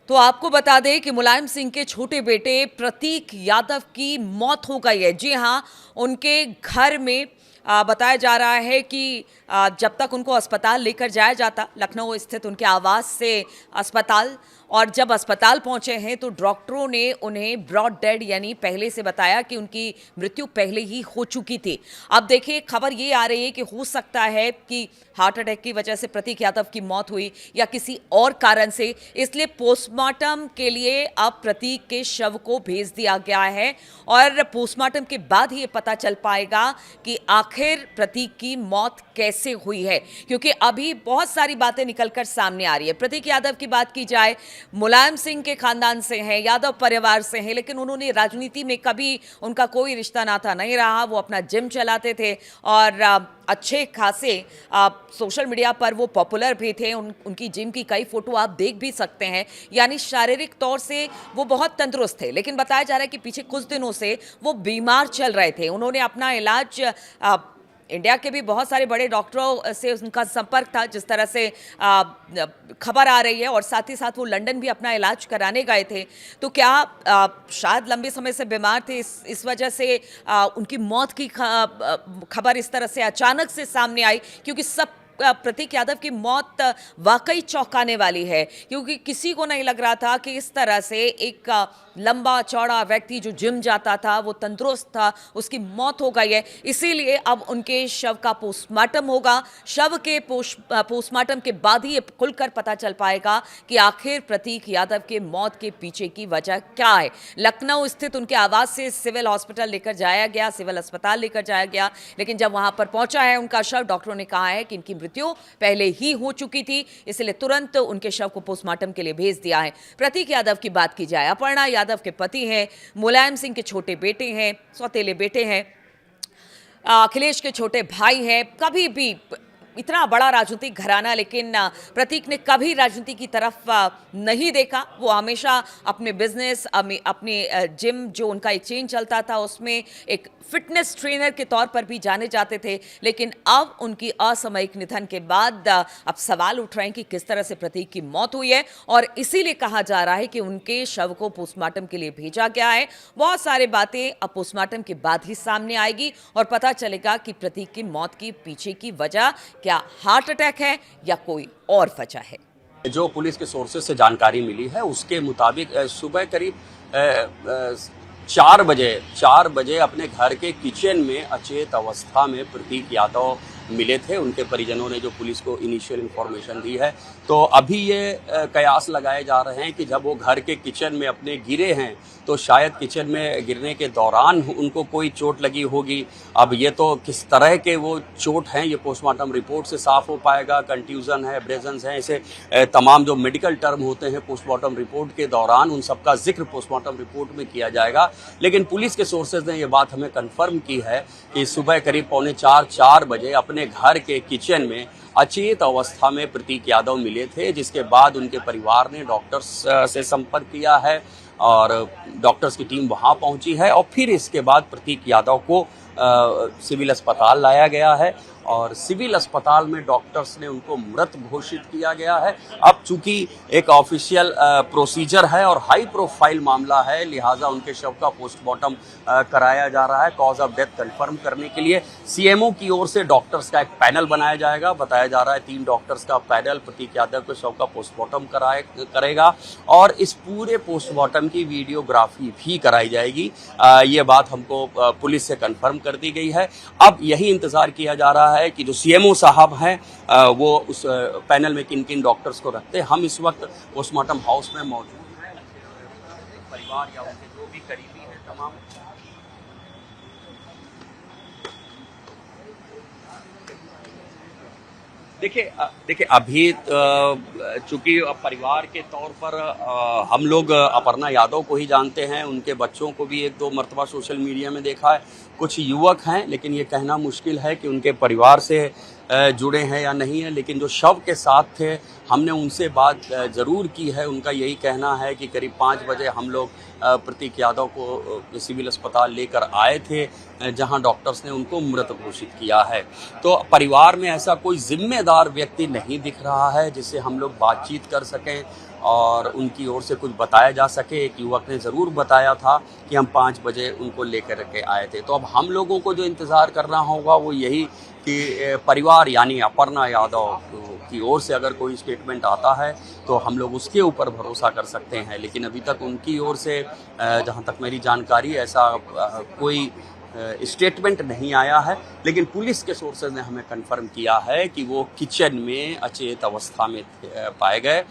तो आपको बता दें कि मुलायम सिंह के छोटे बेटे प्रतीक यादव की मौत हो गई है। जी हां, उनके घर में बताया जा रहा है कि जब तक उनको अस्पताल लेकर जाया जाता, लखनऊ स्थित उनके आवास से अस्पताल, और जब अस्पताल पहुंचे हैं तो डॉक्टरों ने उन्हें ब्रॉड डेड यानी पहले से बताया कि उनकी मृत्यु पहले ही हो चुकी थी। अब देखिए, खबर ये आ रही है कि हो सकता है कि हार्ट अटैक की वजह से प्रतीक यादव की मौत हुई या किसी और कारण से, इसलिए पोस्टमार्टम के लिए अब प्रतीक के शव को भेज दिया गया है और पोस्टमार्टम के बाद ही ये पता चल पाएगा कि आखिर प्रतीक की मौत कैसे हुई है, क्योंकि अभी बहुत सारी बातें निकलकर सामने आ रही है। प्रतीक यादव की बात की जाए, मुलायम सिंह के खानदान से हैं, यादव परिवार से हैं, लेकिन उन्होंने राजनीति में कभी उनका कोई रिश्ता नाता नहीं रहा। वो अपना जिम चलाते थे और अच्छे खासे सोशल मीडिया पर वो पॉपुलर भी थे। उनकी जिम की कई फोटो आप देख भी सकते हैं, यानी शारीरिक तौर से वो बहुत तंदुरुस्त थे। लेकिन बताया जा रहा है कि पीछे कुछ दिनों से वो बीमार चल रहे थे। उन्होंने अपना इलाज इंडिया के भी बहुत सारे बड़े डॉक्टरों से उनका संपर्क था, जिस तरह से खबर आ रही है, और साथ ही साथ वो लंदन भी अपना इलाज कराने गए थे। तो क्या शायद लंबे समय से बीमार थे, इस वजह से उनकी मौत की खबर इस तरह से अचानक से सामने आई, क्योंकि सब प्रतीक यादव की मौत वाकई चौंकाने वाली है, क्योंकि किसी को नहीं लग रहा था कि इस तरह से एक लंबा चौड़ा व्यक्ति जो जिम जाता था, वो तंदुरुस्त था, उसकी मौत हो गई है। इसीलिए अब उनके शव का पोस्टमार्टम होगा। शव के पोस्टमार्टम के बाद ही ये खुलकर पता चल पाएगा कि आखिर प्रतीक यादव के मौत के पीछे की वजह क्या है। लखनऊ स्थित उनके आवास से सिविल हॉस्पिटल लेकर जाया गया, सिविल अस्पताल लेकर जाया गया, लेकिन जब वहां पर पहुंचा है उनका शव, डॉक्टरों ने कहा है कि इनकी मृत्यु पहले ही हो चुकी थी, इसलिए तुरंत उनके शव को पोस्टमार्टम के लिए भेज दिया है। प्रतीक यादव की बात की जाए, अपर्णा यादव के पति हैं, मुलायम सिंह के छोटे बेटे हैं, सौतेले बेटे हैं, अखिलेश के छोटे भाई हैं। कभी भी इतना बड़ा राजनीतिक घराना, लेकिन प्रतीक ने कभी राजनीति की तरफ नहीं देखा। वो हमेशा अपने बिजनेस, अपने जिम जो उनका एक चेन चलता था, उसमें एक फिटनेस ट्रेनर के तौर पर भी जाने जाते थे। लेकिन अब उनकी असामयिक निधन के बाद अब सवाल उठ रहे हैं कि किस तरह से प्रतीक की मौत हुई है, और इसीलिए कहा जा रहा है कि उनके शव को पोस्टमार्टम के लिए भेजा गया है। बहुत सारी बातें अब पोस्टमार्टम के बाद ही सामने आएगी और पता चलेगा कि प्रतीक की मौत की पीछे की वजह क्या हार्ट अटैक है या कोई और वजह है। जो पुलिस के सोर्सेज से जानकारी मिली है उसके मुताबिक सुबह करीब 4 बजे अपने घर के किचन में अचेत अवस्था में प्रतीक यादव मिले थे। उनके परिजनों ने जो पुलिस को इनिशियल इन्फॉर्मेशन दी है, तो अभी ये कयास लगाए जा रहे हैं कि जब वो घर के किचन में अपने गिरे हैं तो शायद किचन में गिरने के दौरान उनको कोई चोट लगी होगी। अब ये तो किस तरह के वो चोट हैं ये पोस्टमार्टम रिपोर्ट से साफ हो पाएगा। कंट्यूजन है, एब्रेजन्स हैं, ऐसे तमाम जो मेडिकल टर्म होते हैं पोस्टमार्टम रिपोर्ट के दौरान, उन सबका जिक्र पोस्टमार्टम रिपोर्ट में किया जाएगा। लेकिन पुलिस के सोर्सेज ने ये बात हमें कन्फर्म की है कि सुबह करीब 3:45-4 बजे अपने घर के किचन में अचेत अवस्था में प्रतीक यादव मिले थे, जिसके बाद उनके परिवार ने डॉक्टर्स से संपर्क किया है और डॉक्टर्स की टीम वहां पहुंची है, और फिर इसके बाद प्रतीक यादव को सिविल अस्पताल लाया गया है और सिविल अस्पताल में डॉक्टर्स ने उनको मृत घोषित किया गया है। अब चूंकि एक ऑफिशियल प्रोसीजर है और हाई प्रोफाइल मामला है, लिहाजा उनके शव का पोस्टमार्टम कराया जा रहा है कॉज ऑफ डेथ कंफर्म करने के लिए। सीएमओ की ओर से डॉक्टर्स का एक पैनल बनाया जाएगा। बताया जा रहा है 3 डॉक्टर्स का पैनल प्रतीक यादव के शव का पोस्टमार्टम करेगा और इस पूरे पोस्टमार्टम की वीडियोग्राफी भी कराई जाएगी। ये बात हमको पुलिस से कंफर्म कर दी गई है। अब यही इंतजार किया जा रहा है कि जो सीएमओ साहब हैं वो उस पैनल में किन किन डॉक्टर्स को रखते हैं। हम इस वक्त पोस्टमार्टम हाउस में मौजूद हैं। परिवार या उनके जो भी करीबी हैं तमाम देखिए अभी चूंकि परिवार के तौर पर हम लोग अपर्णा यादव को ही जानते हैं, उनके बच्चों को भी 1-2 मरतबा सोशल मीडिया में देखा है। कुछ युवक हैं, लेकिन ये कहना मुश्किल है कि उनके परिवार से जुड़े हैं या नहीं है। लेकिन जो शव के साथ थे, हमने उनसे बात ज़रूर की है। उनका यही कहना है कि करीब 5 बजे हम लोग प्रतीक यादव को सिविल अस्पताल लेकर आए थे, जहां डॉक्टर्स ने उनको मृत घोषित किया है। तो परिवार में ऐसा कोई जिम्मेदार व्यक्ति नहीं दिख रहा है जिससे हम लोग बातचीत कर सकें और उनकी ओर से कुछ बताया जा सके। एक युवक ने ज़रूर बताया था कि हम 5 बजे उनको लेकर के आए थे। तो अब हम लोगों को जो इंतज़ार करना होगा वो यही कि परिवार यानी अपर्णा यादव की ओर से अगर कोई स्टेटमेंट आता है तो हम लोग उसके ऊपर भरोसा कर सकते हैं। लेकिन अभी तक उनकी ओर से जहाँ तक मेरी जानकारी ऐसा कोई स्टेटमेंट नहीं आया है। लेकिन पुलिस के सोर्सेज ने हमें कंफर्म किया है कि वो किचन में अचेत अवस्था में पाए गए।